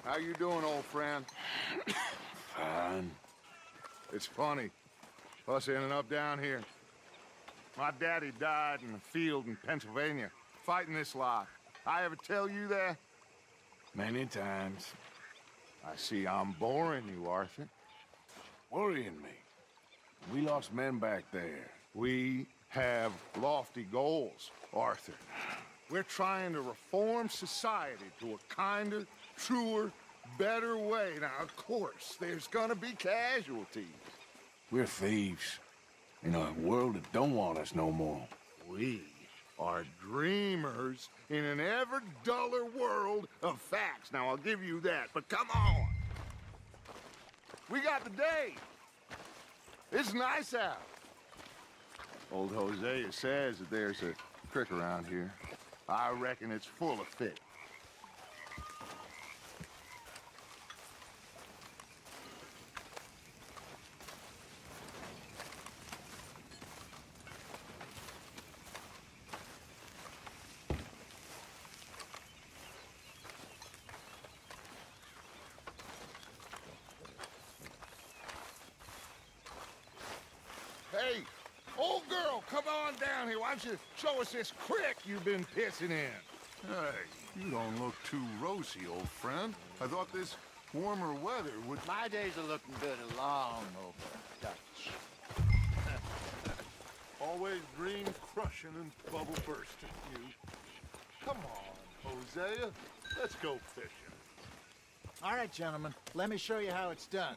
How you doing, old friend? Fine. It's funny, us ending up down here. My daddy died in the field in Pennsylvania, fighting this lot. I ever tell you that? Many times. I see I'm boring you, Arthur. Worrying me. We lost men back there. We have lofty goals, Arthur. We're trying to reform society to a kinder, truer, better way. Now, of course, there's gonna be casualties. We're thieves. In a world that don't want us no more. We are dreamers in an ever duller world of facts. Now, I'll give you that, but come on. We got the day. It's nice out. Old Hosea says that there's a creek around here. I reckon it's full of fish. Hey, old girl, come on down here. Why don't you show us this creek you've been pissing in? Hey, you don't look too rosy, old friend. I thought this warmer weather would... My days are looking good along over Dutch. Always dream crushing and bubble bursting, you. Come on, Hosea. Let's go fishing. All right, gentlemen, let me show you how it's done.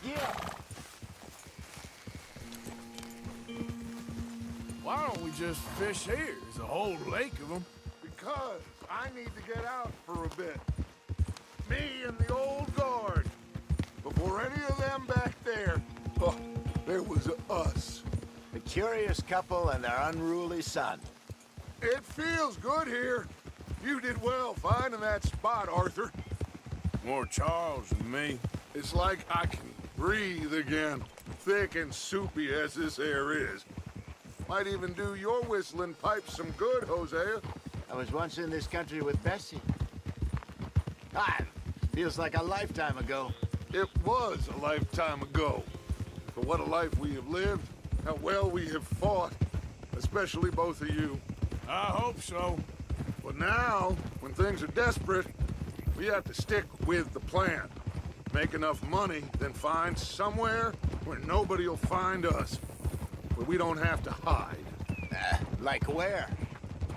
Yeah. Why don't we just fish here? There's a whole lake of them. Because I need to get out for a bit. Me and the old guard. Before any of them back there, oh, there was us. The curious couple and their unruly son. It feels good here. You did well finding that spot, Arthur. More Charles than me. It's like I can breathe again, thick and soupy as this air is. Might even do your whistling pipes some good, Hosea. I was once in this country with Bessie. Feels like a lifetime ago. It was a lifetime ago. But what a life we have lived, how well we have fought, especially both of you. I hope so. But now, when things are desperate, we have to stick with the plan. Make enough money, then find somewhere where nobody will find us. Where we don't have to hide. Like where?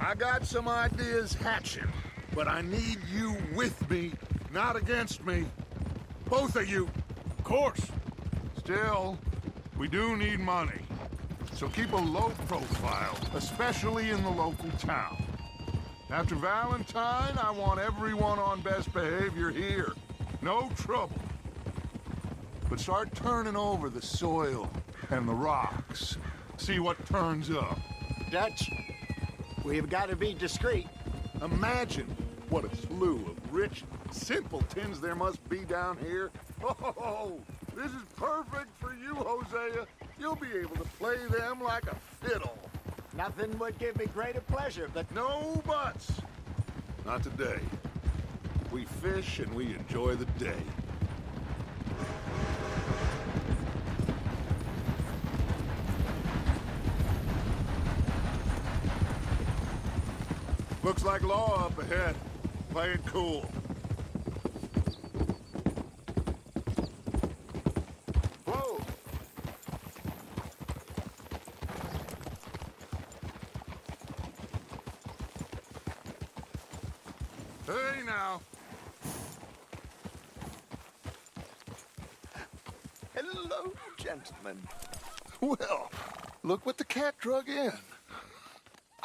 I got some ideas hatching, but I need you with me, not against me. Both of you. Of course. Still, we do need money. So keep a low profile, especially in the local town. After Valentine, I want everyone on best behavior here. No trouble. But start turning over the soil and the rocks. See what turns up. Dutch, we've got to be discreet. Imagine what a slew of rich simpletons there must be down here. Oh, this is perfect for you, Hosea. You'll be able to play them like a fiddle. Nothing would give me greater pleasure, but No buts. Not today. We fish and we enjoy the day. Looks like law up ahead. Play it cool. whoa! Hey now. Hello, gentlemen. Well, look what the cat drug in.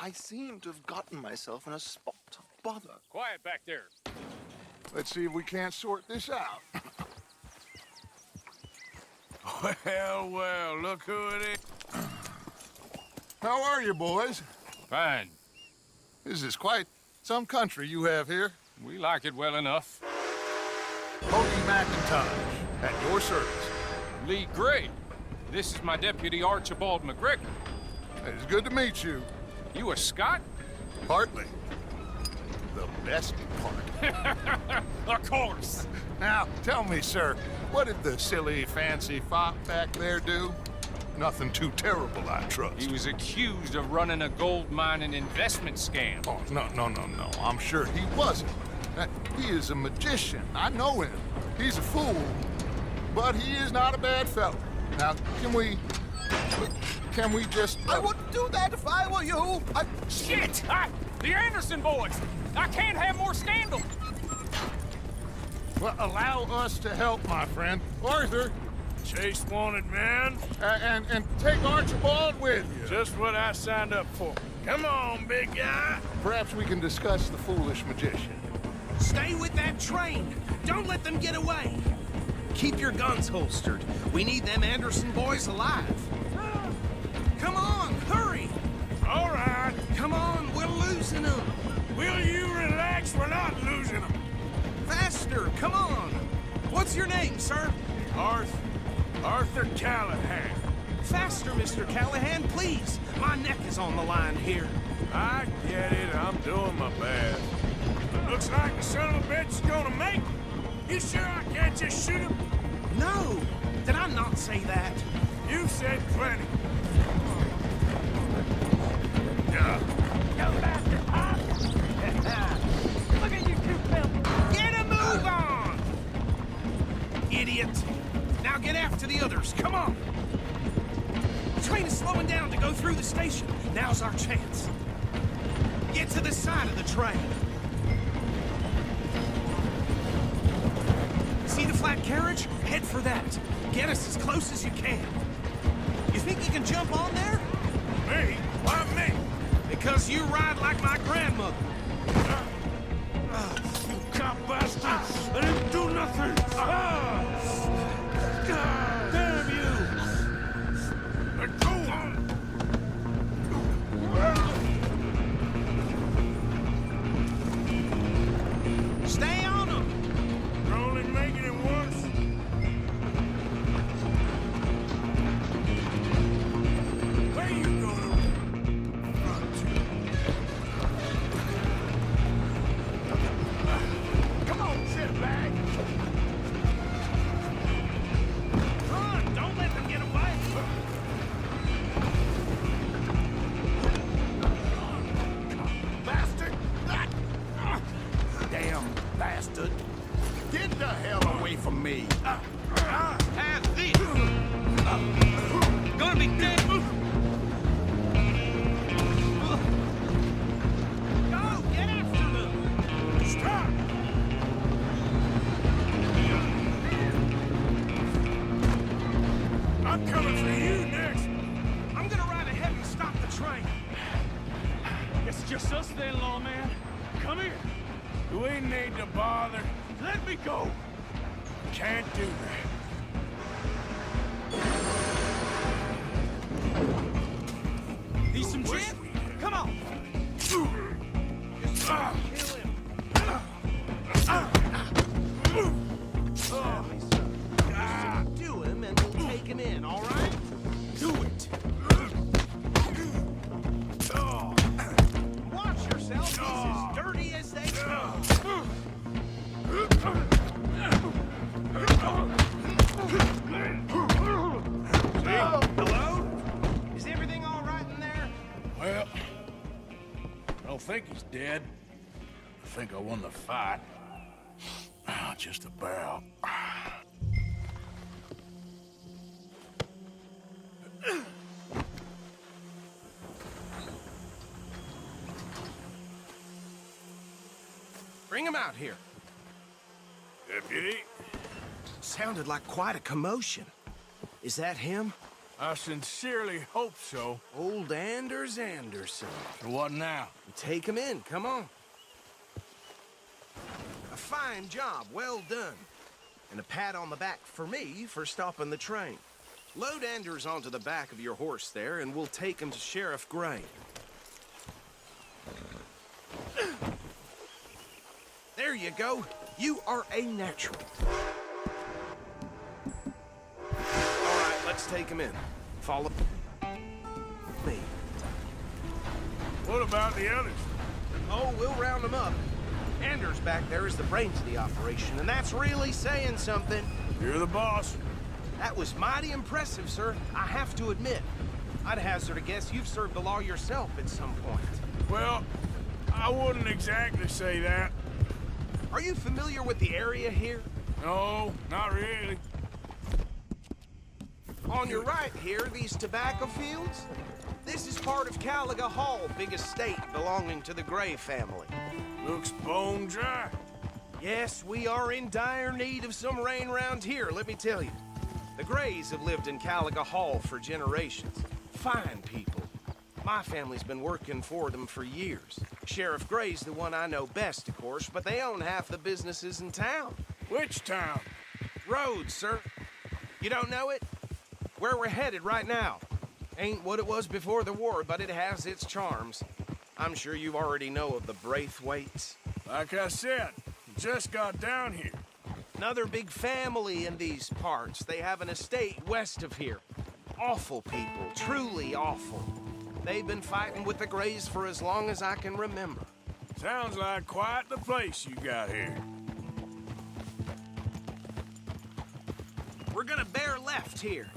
I seem to have gotten myself in a spot of bother. Quiet back there. Let's see if we can't sort this out. Well, well, look who it is. How are you, boys? Fine. This is quite some country you have here. We like it well enough. Hope McIntyre, at your service. Lee Gray. This is my deputy Archibald McGregor. It's good to meet you. You a Scot? Partly. The best part. Of course. Now, tell me, sir, what did the silly, fancy fop back there do? Nothing too terrible, I trust. He was accused of running a gold mining investment scam. Oh, no. I'm sure he wasn't. He is a magician. I know him. He's a fool, but he is not a bad fellow. Now, can we just... I wouldn't do that if I were you. Shit! The Anderson boys! I can't have more scandal! Well, allow us to help, my friend. Arthur, Chase wanted man. and take Archibald with you. Just what I signed up for. Come on, big guy. Perhaps we can discuss the foolish magician. Stay with that train. Don't let them get away. Keep your guns holstered. We need them Anderson boys alive. Come on, hurry. All right. Come on, we're losing them. Will you relax? We're not losing them. Faster, come on. What's your name, sir? Arthur Callahan. Faster, Mr. Callahan, please. My neck is on the line here. I get it. I'm doing my best. Looks like the son of a bitch is gonna make it. You sure I can't just shoot him? No, did I not say that? You said plenty. Look at you two filthy! Get a move on! Idiot. Now get after the others, come on! The train is slowing down to go through the station. Now's our chance. Get to the side of the train. See the flat carriage? Head for that. Get us as close as you can. You think you can jump on there? Me? Why me? Because you ride like my grandmother. You cop bastard! I didn't do nothing! God damn you! Go on! Stay on them! You're only making it worse. Where you gonna run to? Come on, sit back. Run! Don't let them get away! Bastard! Damn bastard! Get the hell away from me. Have this! Gonna be dead! Go! Get after them! Stop! I'm coming for you next. I'm gonna ride ahead and stop the train. It's just us then, lawman. Come here. We need to bother. Let me go. Can't do that. Need some gin? Come on! Kill him! Do him and we'll take him in, all right? Do it! Watch yourself, he's as dirty as they come! Hello? Is everything all right in there? Well, I don't think he's dead. I think I won the fight. Just about. Bring him out here. Deputy, Sounded like quite a commotion. Is that him? I sincerely hope so. Old Anders Anderson. So what now? Take him in, come on. A fine job, well done. And a pat on the back for me for stopping the train. Load Anders onto the back of your horse there, and we'll take him to Sheriff Gray. There you go. You are a natural. Let's take him in. Follow me. What about the others? Oh, we'll round them up. Anders back there is the brains of the operation, and that's really saying something. You're the boss. That was mighty impressive, sir. I have to admit. I'd hazard a guess you've served the law yourself at some point. Well, I wouldn't exactly say that. Are you familiar with the area here? No, not really. On your right here, these tobacco fields? This is part of Caliga Hall, big estate belonging to the Gray family. Looks bone dry. Yes, we are in dire need of some rain round here, let me tell you. The Grays have lived in Caliga Hall for generations. Fine people. My family's been working for them for years. Sheriff Gray's the one I know best, of course, but they own half the businesses in town. Which town? Rhodes, sir. You don't know it? Where we're headed right now. Ain't what it was before the war, but it has its charms. I'm sure you already know of the Braithwaites. Like I said, just got down here. Another big family in these parts. They have an estate west of here. Awful people, truly awful. They've been fighting with the Grays for as long as I can remember. Sounds like quite the place you got here. We're gonna bear left here.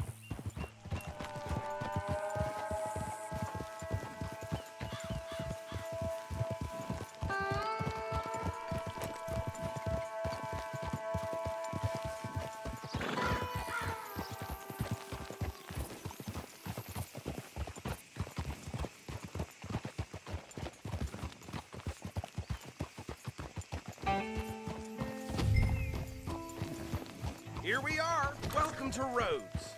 Here we are. Welcome to Rhodes.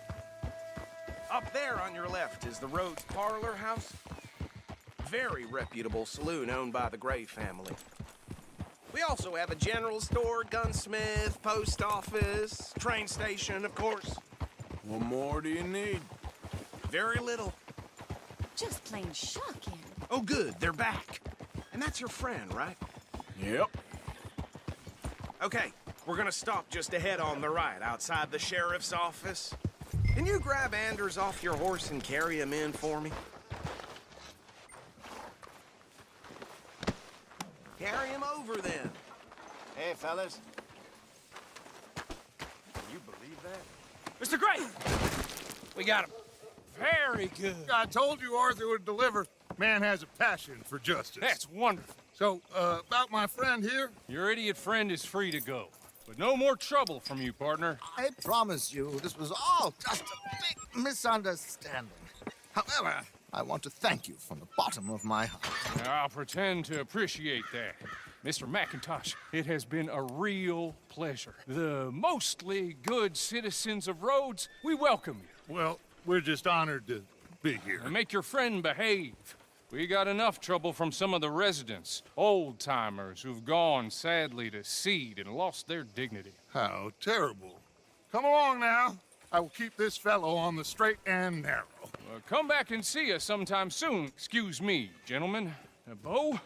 Up there on your left is the Rhodes Parlor House. Very reputable saloon owned by the Gray family. We also have a general store, gunsmith, post office, train station, of course. What more do you need? Very little. Just plain shocking. Oh, good. They're back. And that's your friend, right? Yep. Okay. We're gonna stop just ahead on the right, outside the sheriff's office. Can you grab Anders off your horse and carry him in for me? Carry him over, then. Hey, fellas. Can you believe that? Mr. Gray! We got him. Very good. I told you Arthur would deliver. Man has a passion for justice. That's wonderful. So, about my friend here? Your idiot friend is free to go. But no more trouble from you, partner. I promise you, this was all just a big misunderstanding. However, I want to thank you from the bottom of my heart. I'll pretend to appreciate that. Mr. McIntosh, it has been a real pleasure. The mostly good citizens of Rhodes, we welcome you. Well, we're just honored to be here. And make your friend behave. We got enough trouble from some of the residents, old-timers who've gone, sadly, to seed and lost their dignity. How terrible. Come along now. I will keep this fellow on the straight and narrow. Come back and see us sometime soon. Excuse me, gentlemen. Bo,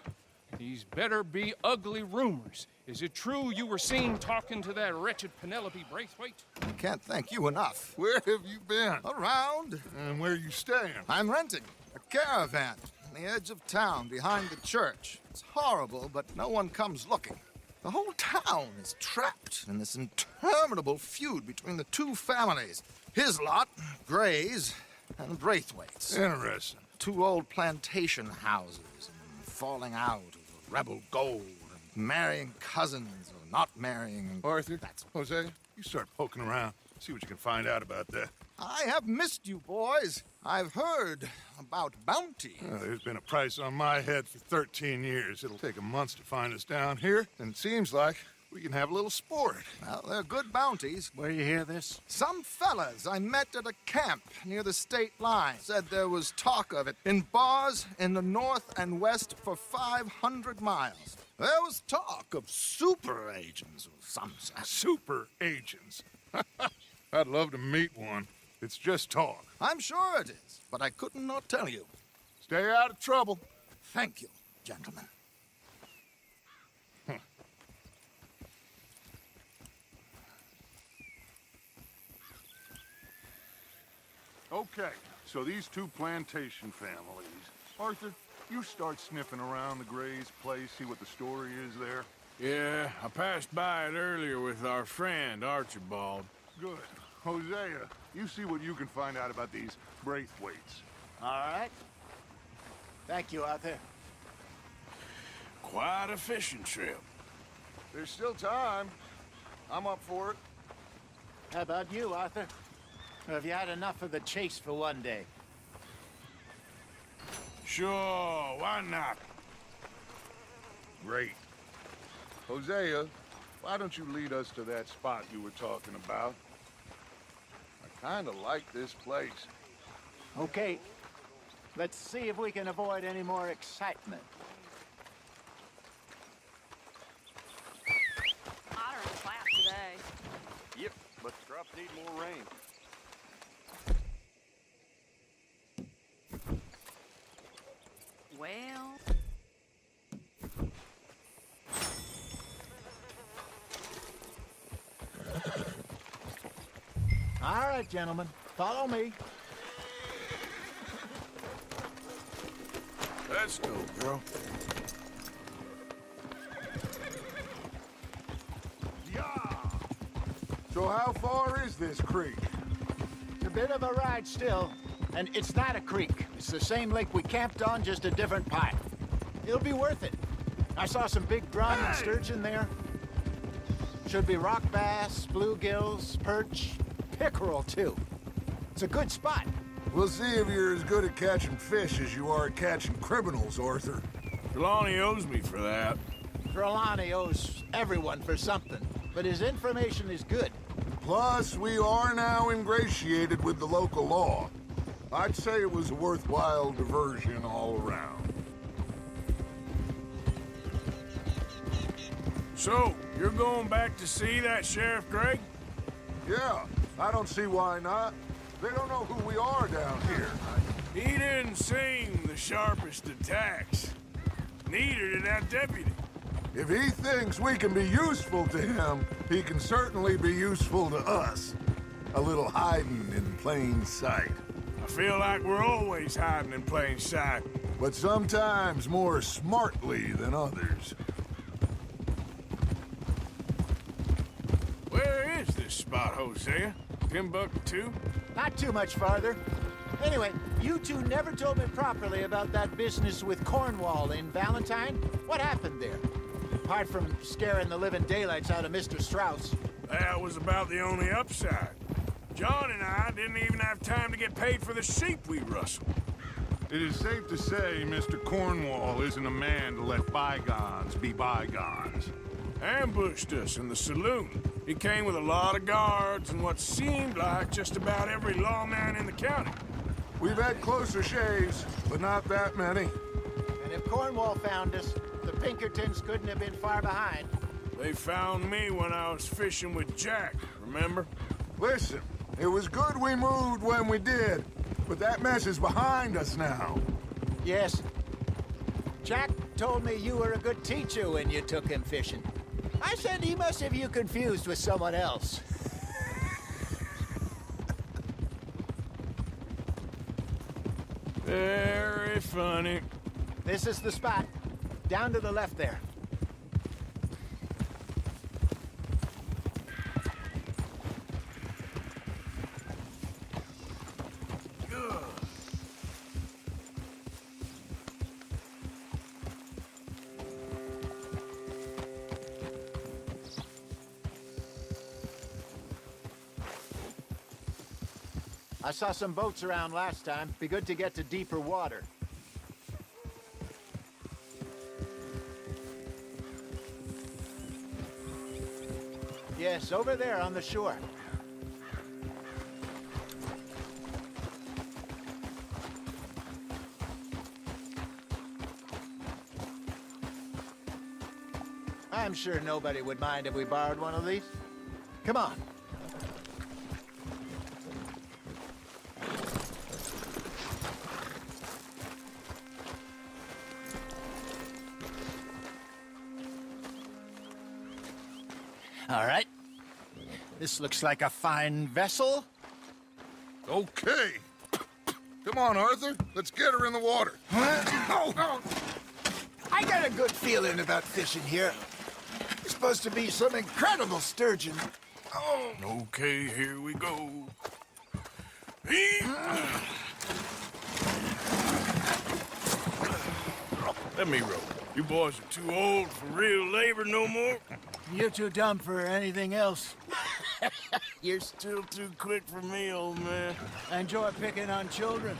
these better be ugly rumors. Is it true you were seen talking to that wretched Penelope Braithwaite? I can't thank you enough. Where have you been? Around. And where you staying? I'm renting a caravan on the edge of town behind the church. It's horrible, but no one comes looking. The whole town is trapped in this interminable feud between the two families. His lot, Gray's, and Braithwaite's. Interesting. Two old plantation houses, and falling out over rebel gold, and marrying cousins or not marrying. Arthur, That's Jose, you start poking around. See what you can find out about that. I have missed you, boys. I've heard about bounty. There's been a price on my head for 13 years. It'll take a month to find us down here, and it seems like we can have a little sport. Well, they're good bounties. Where you hear this? Some fellas I met at a camp near the state line said there was talk of it in bars in the north and west for 500 miles. There was talk of super agents of some sort. Super agents. I'd love to meet one. It's just talk. I'm sure it is, but I couldn't not tell you. Stay out of trouble. Thank you, gentlemen. Okay, so these two plantation families. Arthur, you start sniffing around the Gray's place, see what the story is there. Yeah, I passed by it earlier with our friend, Archibald. Good. Hosea, you see what you can find out about these Braithwaites. All right. Thank you, Arthur. Quite a fishing trip. There's still time. I'm up for it. How about you, Arthur? Or have you had enough of the chase for one day? Sure, why not? Great. Hosea, why don't you lead us to that spot you were talking about? I kinda like this place. Okay. Let's see if we can avoid any more excitement. Hotter than clap today. Yep, but the crops need more rain. Well, All right, gentlemen. Follow me. Let's go, girl. So how far is this creek? It's a bit of a ride still. And it's not a creek. It's the same lake we camped on, just a different part. It'll be worth it. I saw some big drum and sturgeon there. Should be rock bass, bluegills, perch, pickerel, too. It's a good spot. We'll see if you're as good at catching fish as you are at catching criminals, Arthur. Trelawney owes me for that. Trelawney owes everyone for something, but his information is good. Plus, we are now ingratiated with the local law. I'd say it was a worthwhile diversion all around. So, you're going back to see that Sheriff Gregg? Yeah, I don't see why not. They don't know who we are down here. He didn't seem the sharpest attacks. Neither did that deputy. If he thinks we can be useful to him, he can certainly be useful to us. A little hiding in plain sight. I feel like we're always hiding in plain sight. But sometimes more smartly than others. Where is this spot, Hosea? Timbuktu? Not too much farther. Anyway, you two never told me properly about that business with Cornwall in Valentine. What happened there? Apart from scaring the living daylights out of Mr. Strauss. That was about the only upside. John and I didn't even have time to get paid for the sheep we rustled. It is safe to say Mr. Cornwall isn't a man to let bygones be bygones. Ambushed us in the saloon. He came with a lot of guards and what seemed like just about every lawman in the county. We've had closer shaves, but not that many. And if Cornwall found us, the Pinkertons couldn't have been far behind. They found me when I was fishing with Jack, remember? Listen, it was good we moved when we did, but that mess is behind us now. Yes. Jack told me you were a good teacher when you took him fishing. I said he must have you confused with someone else. Very funny. This is the spot. Down to the left there. I saw some boats around last time. Be good to get to deeper water. Yes, over there on the shore. I'm sure nobody would mind if we borrowed one of these. Come on. All right. This looks like a fine vessel. Okay, Come on, Arthur. Let's get her in the water. Oh. I got a good feeling about fishing here. It's supposed to be some incredible sturgeon. Oh. Okay, here we go. Let me row. You boys are too old for real labor no more. You're too dumb for anything else. You're still too quick for me, old man. I enjoy picking on children.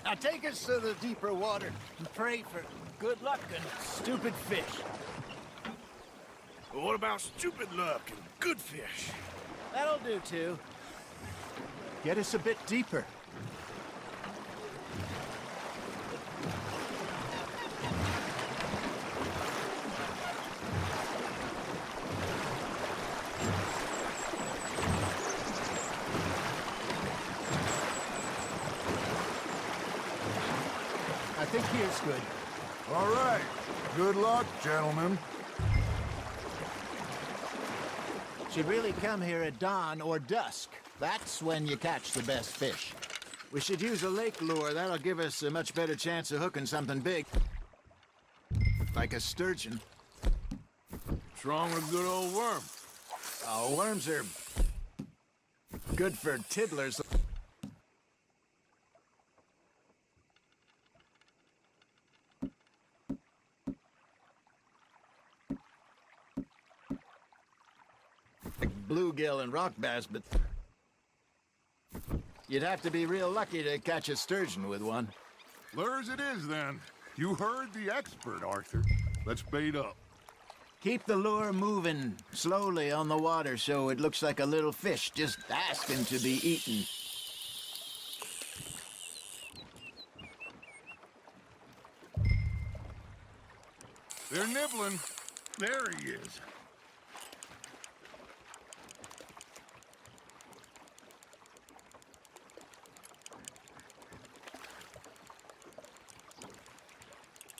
Now take us to the deeper water and pray for good luck and stupid fish. But what about stupid luck and good fish? That'll do, too. Get us a bit deeper. I think here's good. All right. Good luck, gentlemen. Should really come here at dawn or dusk. That's when you catch the best fish. We should use a lake lure. That'll give us a much better chance of hooking something big. Like a sturgeon. What's wrong with a good old worm? Oh, worms are good for tiddlers. Like bluegill and rock bass, but you'd have to be real lucky to catch a sturgeon with one. Lures it is, then. You heard the expert, Arthur. Let's bait up. Keep the lure moving slowly on the water so it looks like a little fish just asking to be eaten. They're nibbling. There he is.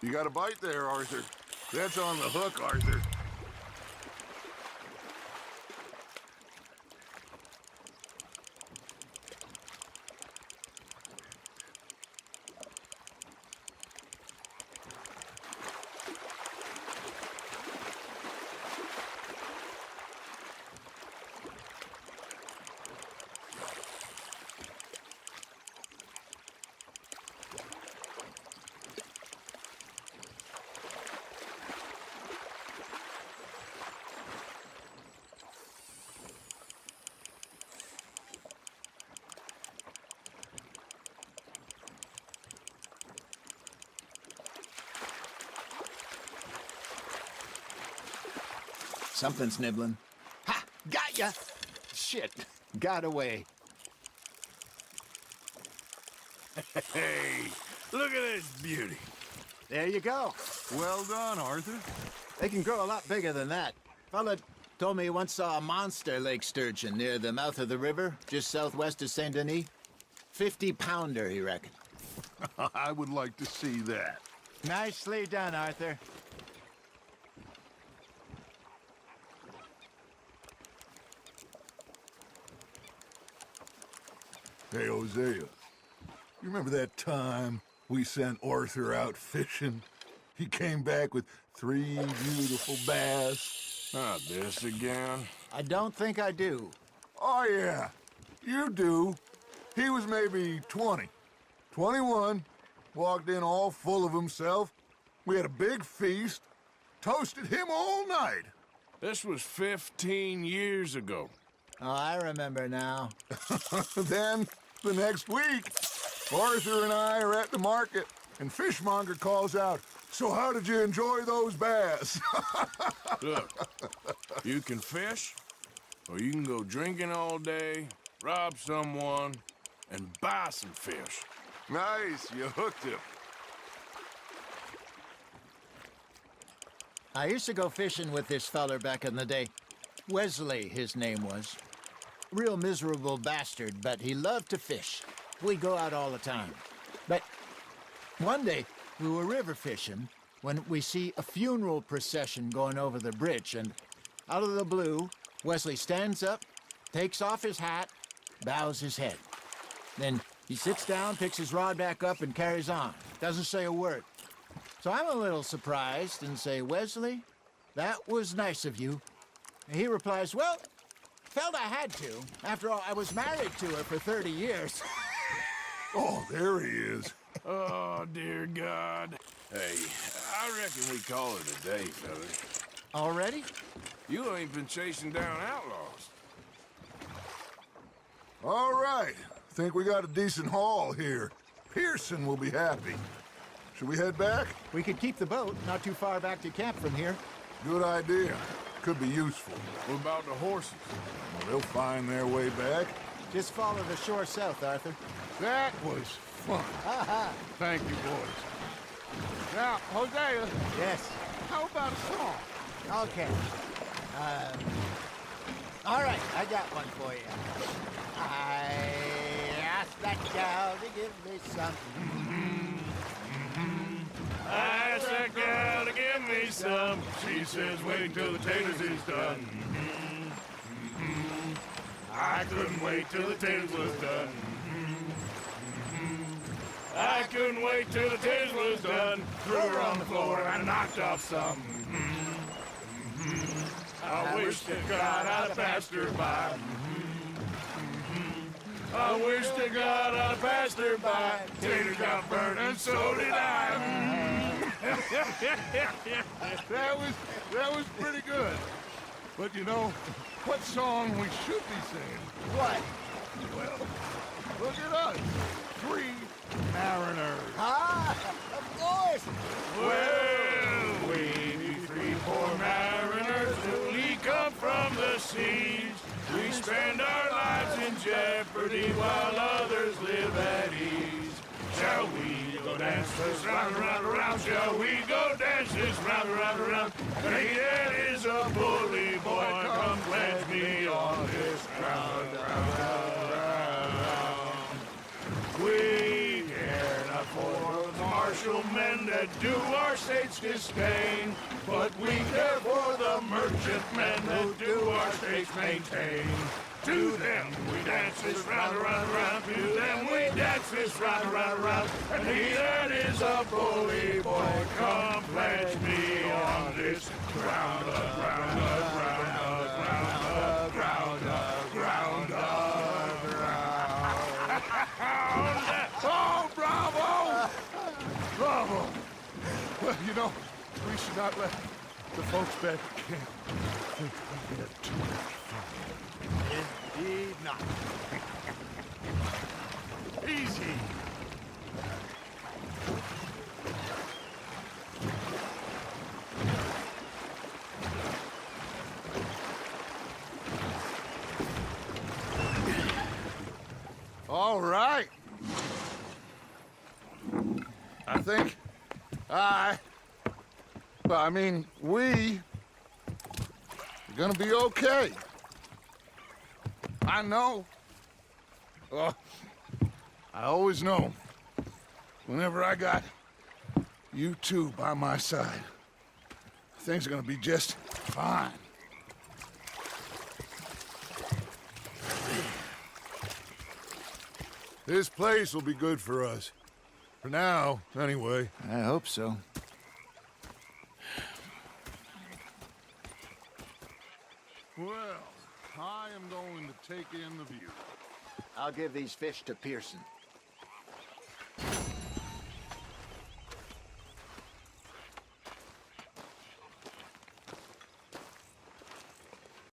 You got a bite there, Arthur. That's on the hook, Arthur. Something's nibbling. Ha! Got ya! Shit. Got away. Hey, look at this beauty. There you go. Well done, Arthur. They can grow a lot bigger than that. Fella told me he once saw a monster lake sturgeon near the mouth of the river, just southwest of Saint Denis. 50-pounder, he reckoned. I would like to see that. Nicely done, Arthur. Hey, Hosea, you remember that time we sent Arthur out fishing? He came back with 3 beautiful bass. Not this again. I don't think I do. Oh, yeah, you do. He was maybe 20, 21, walked in all full of himself. We had a big feast, toasted him all night. This was 15 years ago. Oh, I remember now. Then, the next week, Arthur and I are at the market, and Fishmonger calls out, "So how did you enjoy those bass?" Look, you can fish, or you can go drinking all day, rob someone, and buy some fish. Nice, you hooked him. I used to go fishing with this feller back in the day. Wesley, his name was. Real miserable bastard, but he loved to fish. We'd go out all the time. But one day, we were river fishing when we see a funeral procession going over the bridge, and out of the blue, Wesley stands up, takes off his hat, bows his head. Then He sits down, picks his rod back up, and carries on. Doesn't say a word. So I'm a little surprised and say, Wesley, that was nice of you. And he replies, well, felt I had to. After all, I was married to her for 30 years. Oh, there he is. Oh, dear God. Hey, I reckon we call it a day, fellas. Already? You ain't been chasing down outlaws. All right. Think we got a decent haul here. Pearson will be happy. Should we head back? We could keep the boat not too far back to camp from here. Good idea. Could be useful. What about the horses? Well, they'll find their way back. Just follow the shore south, Arthur. That was fun. Thank you, boys. Now, Hosea, Yes. how about a song? Okay. All right, I got one for you. I asked that gal to give me some. I asked that gal to give me some. She says, wait till the taters is done. I couldn't wait till the taters was done. I couldn't wait till the taters was done. Threw her on the floor and I knocked off some. I wish to God I'd passed her by. I wish to God I'd passed her by. Tater got burned and so did I. That was pretty good. But you know, what song we should be singing? What? Well, look at us. 3 mariners. Ah, of course. Well, we be 3 poor mariners newly come from the seas. We spend our lives in jeopardy while others live at ease. Shall we go dance this round, around, around? Shall we go dance this round, around, around? Hey, that is a bully boy. Come pledge me on this round, round, round. We care not for the martial men that do our state's disdain, but we care for the merchant men that do our state's maintain. To them we dance this round, around, around. To them we dance this round, around, around. And he that is a bully boy, come pledge me on this ground, ground, ground, ground, ground, ground, ground. Oh, bravo! Bravo! Well, you know, we should not let the folks back at camp think we had too much fun. Indeed not. Easy! All right. I think we are gonna be okay. I know. I always know. Whenever I got you two by my side, things are gonna be just fine. This place will be good for us. For now, anyway. I hope so. Well, I am going to take in the view. I'll give these fish to Pearson.